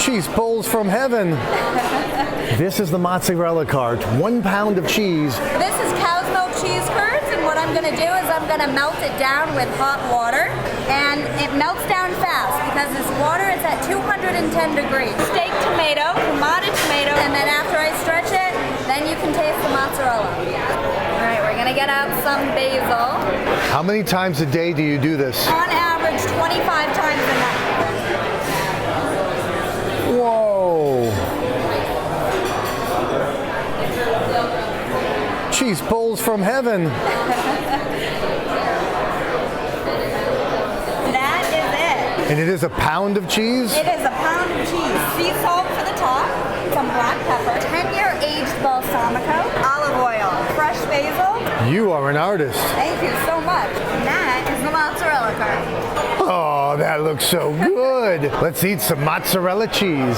Cheese pulls from heaven. This is the mozzarella cart. 1 pound of cheese. This is cow's milk cheese curds, and what I'm going to do is I'm going to melt it down with hot water, and it melts down fast because this water is at 210 degrees. Steak tomato, tomato, and then after I stretch it, then you can taste the mozzarella. All right, we're going to get out some basil. How many times a day do you do this? On average, 25 times a night. Whoa. Cheese pulls from heaven. That is it. And it is a pound of cheese? It is a pound of cheese. Sea salt for the top, some black pepper, 10-year aged balsamico, olive oil, fresh basil. You are an artist. Thank you so much. And that is the mozzarella cart. Oh, that looks so good. Let's eat some mozzarella cheese.